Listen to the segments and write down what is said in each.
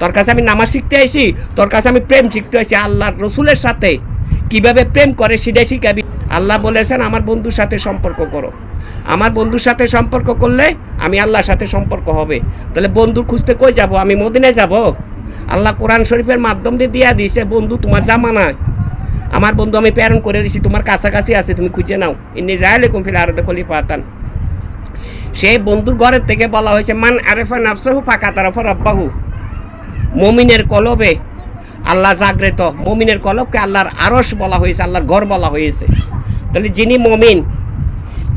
তোর কাছে আমি নামাজ শিখতে আইছি, তোর কাছে আমি প্রেম শিখতে আইছি। আল্লাহর রসুলের সাথে কিভাবে প্রেম করে সেটাই শিখাবি। আল্লাহ বলেছেন আমার বন্ধুর সাথে সম্পর্ক করো। আমার বন্ধুর সাথে সম্পর্ক করলে আমি আল্লাহর সাথে সম্পর্ক হবে। তাহলে বন্ধু খুঁজতে কই যাব? আমি মদিনায় যাব? আল্লাহ কোরআন শরীফের মাধ্যম দিয়ে দিয়া দিয়েছে, বন্ধু তোমার জামানায় আমার বন্ধু আমি প্রেরণ করে দিছি, তোমার কাছাকাছি আছে, তুমি খুঁজে নাও। ইন্নি জাআলাকুম ফিল আরদি খলিফাতান। সেই বন্ধুর ঘরের থেকে বলা হয়েছে মান আরেফা নাফসাহু ফাকাত আরাফা রাব্বাহু। মুমিনের কলবে আল্লাহ জাগ্রত, মুমিনের কলবকে আল্লাহর আরশ বলা হয়েছে, আল্লাহর ঘর বলা হয়েছে। তাহলে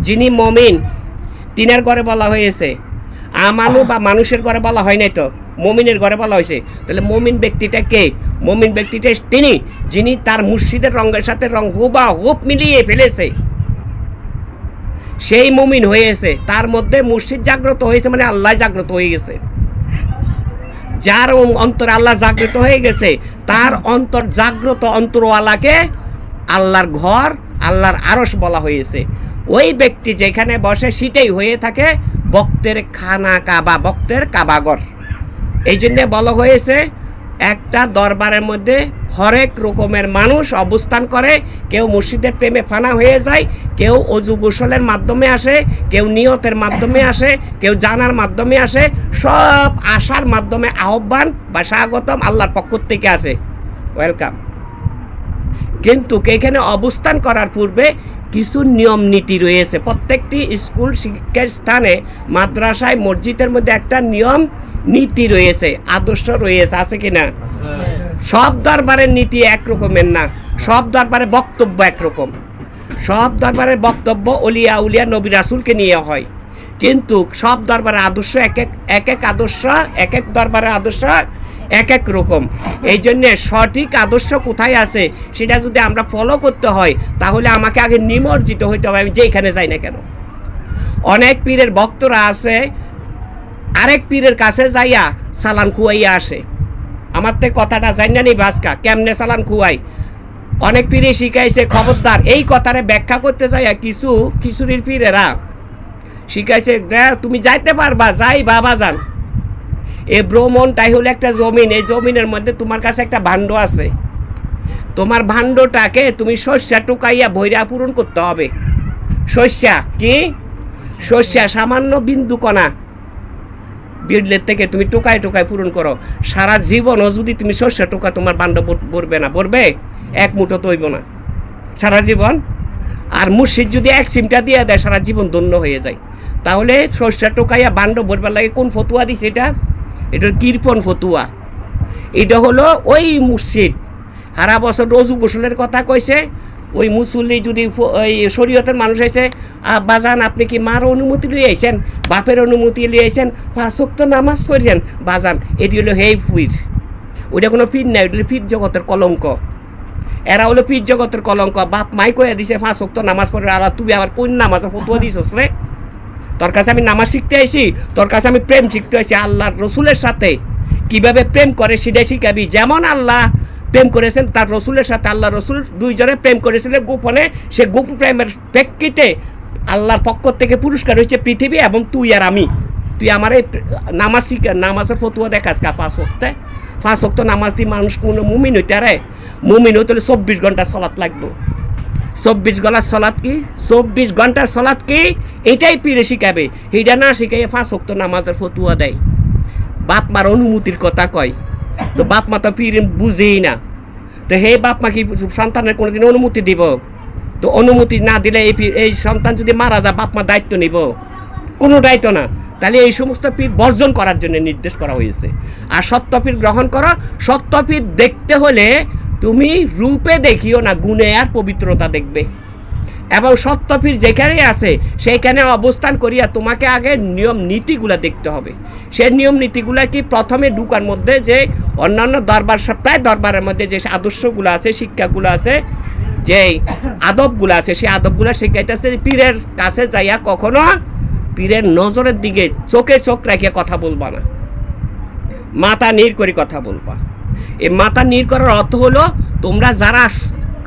যিনি মমিন তিনের ঘরে বলা হয়েছে। আমানু বা মানুষের ঘরে বলা হয় নাই তো, মমিনের ঘরে বলা হয়েছে। তাহলে মমিন ব্যক্তিটা কে? মমিন ব্যক্তিটা তিনি যিনি তার মুর্শিদের রঙের সাথে রং হুবহুব মিলিয়ে ফেলেছে, সেই মুমিন হয়েছে। তার মধ্যে মুর্শিদ জাগ্রত হয়েছে, মানে আল্লাহ জাগ্রত হয়ে গেছে। যার অন্তরে আল্লাহ জাগ্রত হয়ে গেছে, তার অন্তর জাগ্রত অন্তরওয়ালাকে আল্লাহর ঘর, আল্লাহর আরশ বলা হয়েছে। ওই ব্যক্তি যেখানে বসে সেটাই হয়ে থাকে ভক্তের খানা কাবা, ভক্তের কাবাঘর। এই জন্যে বলা হয়েছে একটা দরবারের মধ্যে হরেক রকমের মানুষ অবস্থান করে। কেউ মুর্শিদের প্রেমে ফানা হয়ে যায়, কেউ অজু গোসলের মাধ্যমে আসে, কেউ নিয়তের মাধ্যমে আসে, কেউ জানার মাধ্যমে আসে। সব আসার মাধ্যমে আহ্বান বা স্বাগতম আল্লাহর পক্ষ থেকে আসে, ওয়েলকাম। কিন্তু এখানে অবস্থান করার পূর্বে কিছু নিয়ম নীতি রয়েছে। প্রত্যেকটি স্কুল শিক্ষার স্থানে, মাদ্রাসায়, মসজিদের মধ্যে একটা নিয়ম নীতি রয়েছে, আদর্শ রয়েছে, আছে কি না? সব দরবারের নীতি একরকমের না, সব দরবারে বক্তব্য একরকম। সব দরবারের বক্তব্য অলিয়া উলিয়া নবী রাসূলকে নিয়ে হয়, কিন্তু সব দরবারের আদর্শ এক এক আদর্শ, এক এক দরবারের আদর্শ এক এক রকম। এই জন্যে সঠিক আদর্শ কোথায় আছে সেটা যদি আমরা ফলো করতে হয়, তাহলে আমাকে আগে নিমজ্জিত হইতে হবে, আমি যেখানে যাই না কেন। অনেক পীরের ভক্তরা আছে, আরেক পীরের কাছে যাইয়া সালান খুয়াইয়া আসে। আমার তো কথাটা জানি না নি ভাজকা কেমনে সালান খুয়াই। অনেক পীরে শিখাইছে, খবরদার এই কথারে ব্যাখ্যা করতে যাইয়া কিছু কিশোরীর পীরেরা শিখাইছে, তুমি যাইতে পারবা, যাই বাবা যান। এই ভ্রমণটাই হলো একটা জমিন, এই জমিনের মধ্যে তোমার কাছে একটা ভাণ্ড আছে, তোমার ভাণ্ডটাকে তুমি শস্যা টুকাইয়া ভৈরা পূরণ করতে হবে। শস্যা কি? শস্যা সামান্য বিন্দু কণা বিড়লের থেকে তুমি টোকায় টোকায় পূরণ করো। সারা জীবনও যদি তুমি শস্যা টোকা, তোমার ভাণ্ড ভরবে না, ভরবে এক মুঠো তৈব না সারা জীবন। আর মুর্শিদ যদি এক চিমটা দিয়ে দেয়, সারা জীবন ধন্য হয়ে যায়। তাহলে শস্যা টোকাইয়া ভাণ্ড ভরবার লাগে কোন ফতুয়া দিছে? এটা কৃপণ ফতুয়া। এটা হলো ওই মুর্শিদ সারা বছর রোজু গোসলের কথা কইছে। ওই মুসল্লি যদি ওই শরীয়তের মানুষ হয়েছে, বাজান আপনি কি মার অনুমতি লিয়ে আইছেন, বাপের অনুমতি লিয়ে আইছেন, 5 ওয়াক্ত নামাজ পড়ছেন বাজান, এটি হলো হেই পীর। ওইটা কোনো পীর নাই, ওইটা পীর জগতের কলঙ্ক। এরা হলো পীর জগতের কলঙ্ক। বাপ মাই কয়ে দিছে 5 ওয়াক্ত নামাজ পড়ে, আর তুই আবার কোন নামাজের ফতুয়া দিছস রে? তোর কাছে আমি নামাজ শিখতে আইছি, তোর কাছে আমি প্রেম শিখতে আইছি। আল্লাহর রসুলের সাথে কিভাবে প্রেম করে সেটাই শিখাবি। যেমন আল্লাহ প্রেম করেছেন, তার রসুলের সাথে আল্লাহ রসুল দুইজনে প্রেম করেছিলেন গোপনে। সে গোপ প্রেমের প্রেক্ষিতে আল্লাহর পক্ষ থেকে পুরস্কার হয়েছে পৃথিবী এবং তুই আর আমি। তুই আমার এই নামাজ শিখা, নামাজের ফতুয়া দেখাস কা 5 ওয়াক্তে? 5 ওয়াক্ত নামাজ দিয়ে মানুষ কোনো মুমিন হইতে রে? মুমিন হইতে হলে 24 ঘন্টা সলাৎ লাগবে। 24 ঘন্টার সলাৎ কি? 24 ঘন্টার সলাৎ কি? এটাই পীরে শিখাবে। এইটা না শিখাইয়া 5 ওয়াক্ত নামাজের ফতুয়া দেয়, বাপ মার অনুমতির কথা কয়। তো বাপ মা তো পীর বুঝেই না। তো হে বাপ মা কি সন্তানের কোনোদিন অনুমতি দিব? তো অনুমতি না দিলে এই সন্তান যদি মারা যায়, বাপ মা দায়িত্ব নিব? কোনো দায়িত্ব না। তাহলে এই সমস্ত পীর বর্জন করার জন্য নির্দেশ করা হয়েছে। আর সত্যপীর গ্রহণ করো। সত্যপীর দেখতে হলে তুমি রূপে দেখিও না, গুণে আর পবিত্রতা দেখবে। এবং সত্যপীর যেখানেই আছে সেইখানে অবস্থান করিয়া তোমাকে আগে নিয়ম নীতিগুলা দেখতে হবে। সেই নিয়ম নীতিগুলা কি? প্রথমে ঢুকার মধ্যে যে অন্যান্য দরবার, প্রায় দরবারের মধ্যে যে আদর্শগুলো আছে, শিক্ষাগুলো আছে, যে আদবগুলো আছে, সেই আদবগুলো শিখাইতেছে। পীরের কাছে যাইয়া কখনো পীরের নজরের দিকে চোখে চোখ রাখিয়া কথা বলবা না, মাথা নীর করে কথা বলবা। এই মাথা নীর করার অর্থ হলো তোমরা যারা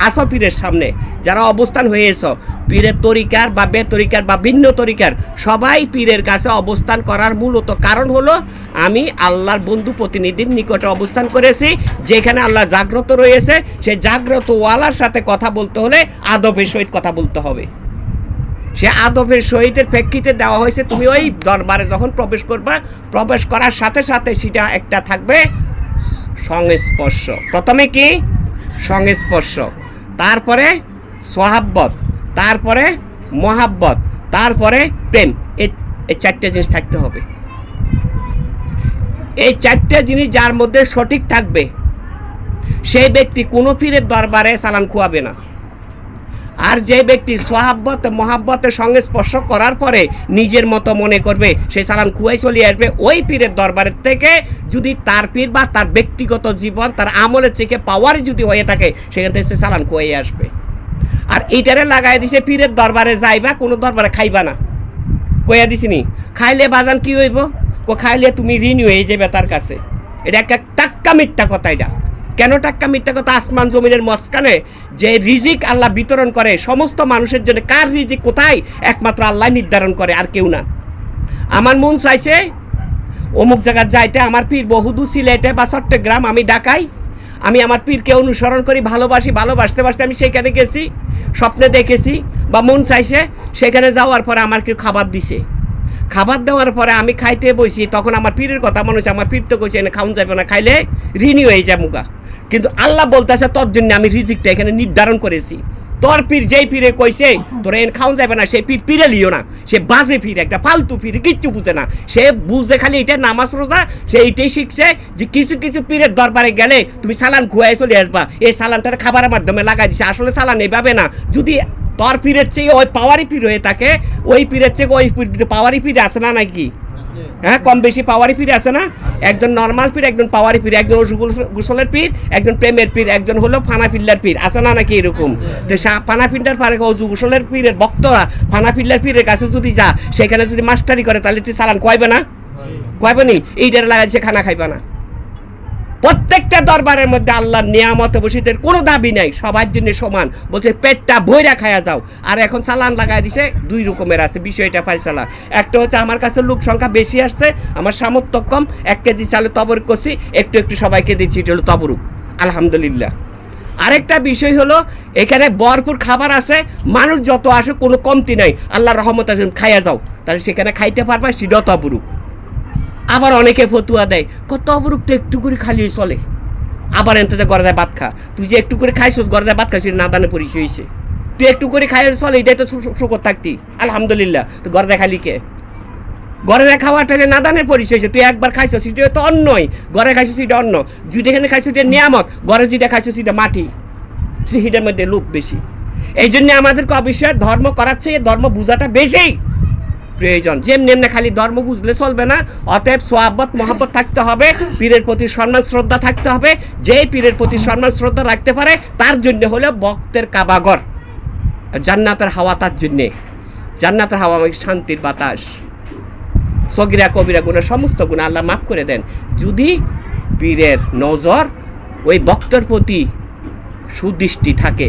আসো পীরের সামনে, যারা অবস্থান হয়েছ পীরের তরিকার বা বেতরিকার বা ভিন্ন তরিকার, সবাই পীরের কাছে অবস্থান করার মূলত কারণ হলো আমি আল্লাহর বন্ধু প্রতিনিধির নিকটে অবস্থান করেছি, যেখানে আল্লাহ জাগ্রত রয়েছে। সে জাগ্রত ওয়ালার সাথে কথা বলতে হলে আদবের সহিত কথা বলতে হবে। সে আদবের সহিতের প্রেক্ষিতে দেওয়া হয়েছে, তুমি ওই দরবারে যখন প্রবেশ করবা, প্রবেশ করার সাথে সাথে সেটা একটা থাকবে সংস্পর্শ। প্রথমে কি? সংস্পর্শ, তারপরে সোহাব্বত, তারপরে মহাব্বত, তারপরে প্রেম। এই চারটে জিনিস থাকতে হবে। এই চারটে জিনিস যার মধ্যে সঠিক থাকবে সেই ব্যক্তি কোনো পীরের দরবারে সালাম খুয়াবে না। আর যে ব্যক্তি সোহাব্বত মহাব্বতের সঙ্গে স্পর্শ করার পরে নিজের মতো মনে করবে সে সালাম খুয়াই চলে আসবে, ওই পীরের দরবারের থেকে যদি তার পীর বা তার ব্যক্তিগত জীবন তার আমলের থেকে পাওয়ারই যদি হয়ে থাকে, সেখান থেকে সে সালাম খুয়াই আসবে। আর এইটারে লাগাই দিছে পীরের দরবারে যাইবা, কোনো দরবারে খাইবা না, কইয়া দিছিনি। খাইলে বাজান কি হইব? খাইলে তুমি ঋণ হয়ে যাবে তার কাছে। এটা একটা টাক্কা মিথ্যা কথা। এটা কেন টাক্কা মিথ্যা কথা? আসমান জমিনের মাঝখানে যে রিজিক আল্লাহ বিতরণ করে সমস্ত মানুষের জন্য, কার রিজিক কোথায় একমাত্র আল্লাহ নির্ধারণ করে, আর কেউ না। আমার মন চাইছে অমুক জায়গায় যাইতে, আমার পীর বহুদূর সিলেটে বা চট্টগ্রাম, আমি ঢাকায়, আমি আমার পীরকে অনুসরণ করি, ভালোবাসি, ভালোবাসতে বাসতে আমি সেখানে গেছি, স্বপ্নে দেখেছি বা মন চাইছে, সেখানে যাওয়ার পরে আমার কেউ খাবার দিছে, খাবার দেওয়ার পরে আমি খাইতে বসি, তখন আমার পীরের কথা মনে হচ্ছে, আমার পীর তো কইছে এনে খাওয়া যাবে না, খাইলে ঋণী হয়ে যায় মুগা। কিন্তু আল্লাহ বলতেছে তোর জন্য আমি রিজিকটা এখানে নির্ধারণ করেছি। তোর পীর যেই পীরে কইছে তোরা এনে খাওয়া যাবে না, সেই পীর পীরে লিও না, সে বাজে পীর, একটা ফালতু পীর, কিচ্ছু বুঝে না। সে বুঝে খালি এটা নামাজ রোজা, সে এইটাই শিখছে যে কিছু কিছু পীরের দরবারে গেলে তুমি সালান খুয়াই চলে আসবা, এই সালানটার খাবারের মাধ্যমে লাগাই দিছে। আসলে সালান এভাবে না। যদি তোর পীরের চেয়ে ওই পাওয়ারি পীর হয়ে থাকে, ওই পীরের চেয়ে ওই পাওয়ারি পীর আছে না নাকি? হ্যাঁ, কম বেশি পাওয়ারি পীর আছে না? একজন নর্মাল পীর, একজন পাওয়ারি পীর, একজন গোসলের পীর, একজন প্রেমের পীর, একজন হলো ফানাফিল্লার পীর, আছে না নাকি? এরকম তো ফানাফিল্লার পারে অজু গোসলের পীরের ভক্তরা ফানাফিল্লার পীরের কাছে যদি যা, সেখানে যদি মাস্টারি করে, তাহলে তুই সালান কয়বে না? কয়বে নি? এইটার লাগাইছে খানা খাইবে না। প্রত্যেকটা দরবারের মধ্যে আল্লাহর নিয়ামত বসিতের কোনো দাবি নাই, সবার জন্য সমান। বলছে পেটটা ভইরা খায়া যাও। আর এখন চালান লাগাই দিছে দুই রকমের আছে বিষয়টা ফাইসালা। একটা হচ্ছে আমার কাছে লোক সংখ্যা বেশি আসছে, আমার সামর্থ্য কম, 1 কেজি চালে তবরুক করছি, একটু একটু সবাইকে দিচ্ছি, এটা হলো তবরুক, আলহামদুলিল্লাহ। আরেকটা বিষয় হলো এখানে ভরপুর খাবার আছে, মানুষ যত আসে কোনো কমতি নাই, আল্লাহর রহমত আছে, খাইয়া যাও, তাহলে সেখানে খাইতে পারবা, সেটাও তবরুক। আবার অনেকে ফতুয়া দেয়, কত অবরুক তো একটু করে খালি চলে, আবার এনতে যে গড়ায় ভাত খা, তুই যে একটু করে খাইছিস গড়ায় ভাত খাইছিস, না দানে পরিচয় হয়েছে, তুই একটু করে খাই চলে, এটাই তো শুকর থাকতি, আলহামদুলিল্লাহ। তো গড়ায় খালি কে? গড়ায় খাওয়াটা না দানের পরিচয় হয়েছে, তুই একবার খাইছিস সেটা তো অন্যই, গড়ে খাইছিস সেটা অন্য, যেখানে খাইছিস সেটা নিয়ামত, গড়ে যেটা খাইছিস সেটা মাটি, সেটার মধ্যে লোক বেশি। এই জন্য আমাদেরকে অবশ্যই ধর্ম করাচ্ছে, ধর্ম বোঝাটা বেশি প্রয়োজন। যেমনি এমনি খালি ধর্ম বুঝলে চলবে না। অতএব সোহাব্বত মহাব্বত থাকতে হবে, পীরের প্রতি সম্মান শ্রদ্ধা থাকতে হবে। যে পীরের প্রতি সম্মান শ্রদ্ধা রাখতে পারে তার জন্য হলো ভক্তের কাবাগর, জান্নাতের হাওয়া, তার জন্যে জান্নাতের হাওয়া মানে শান্তির বাতাস। সগিরা কবিরা গুণা সমস্ত গুণা আল্লাহ মাফ করে দেন যদি পীরের নজর ওই ভক্তের প্রতি সুদৃষ্টি থাকে।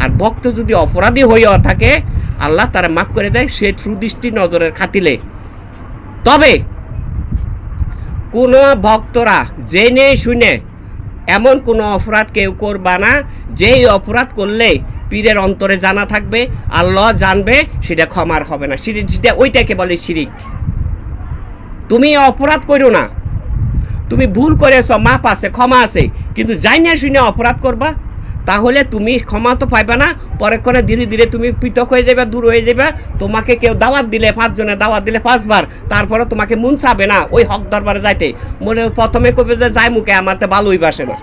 আর ভক্ত যদি অপরাধী হইয়া থাকে, আল্লাহ তারা মাফ করে দেয় সে সুদৃষ্টি নজরের খাতিলে। তবে কোনো ভক্তরা জেনে শুনে এমন কোনো অপরাধ কেউ করবা না, যেই অপরাধ করলে পীরের অন্তরে জানা থাকবে, আল্লাহ জানবে, সেটা ক্ষমার হবে না। সেটা ওইটাকে বলে শিরিক। তুমি অপরাধ করো না, তুমি ভুল করেছ, মাপ আছে, ক্ষমা আছে, কিন্তু জাইনা শুনে অপরাধ করবা, তাহলে তুমি ক্ষমা তো পাইবে না। পরে করে ধীরে ধীরে তুমি পৃথক হয়ে যাবে, দূর হয়ে যাবে। তোমাকে কেউ দাওয়াত দিলে 5 জনের দাওয়াত দিলে 5 বার, তারপরে তোমাকে মন চাবে না ওই হক দরবারে যাইতে। মনে প্রথমে কবে যে যাই মুখে আমার তো ভালোই বাসে না,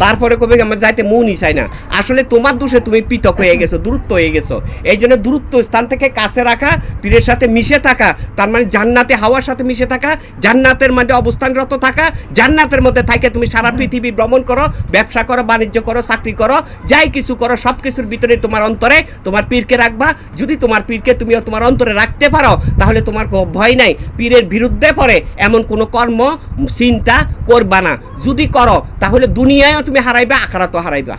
তারপরে কবে আমার যাইতে মনই চাই না। আসলে তোমার দোষে তুমি পৃথক হয়ে গেছো, দূরত্ব হয়ে গেছো। এই জন্য দূরত্ব স্থান থেকে কাছে রাখা, পীরের সাথে মিশে থাকা, তার মানে জান্নাতে হাওয়ার সাথে মিশে থাকা, জান্নাতের মধ্যে অবস্থানরত থাকা। জান্নাতের মধ্যে থাকে তুমি সারা পৃথিবী ভ্রমণ করো, ব্যবসা করো, বাণিজ্য করো, চাকরি করো, যাই কিছু করো, সব কিছুর ভিতরে তোমার অন্তরে তোমার পীরকে রাখবা। যদি তোমার পীরকে তুমিও তোমার অন্তরে রাখতে পারো, তাহলে তোমার ভয় নাই, পীরের বিরুদ্ধে পড়ে এমন কোনো কর্ম চিন্তা করবা না। যদি করো তাহলে দুনিয়ায় তুমি হারাইবা, আখিরাতেও হারাইবা।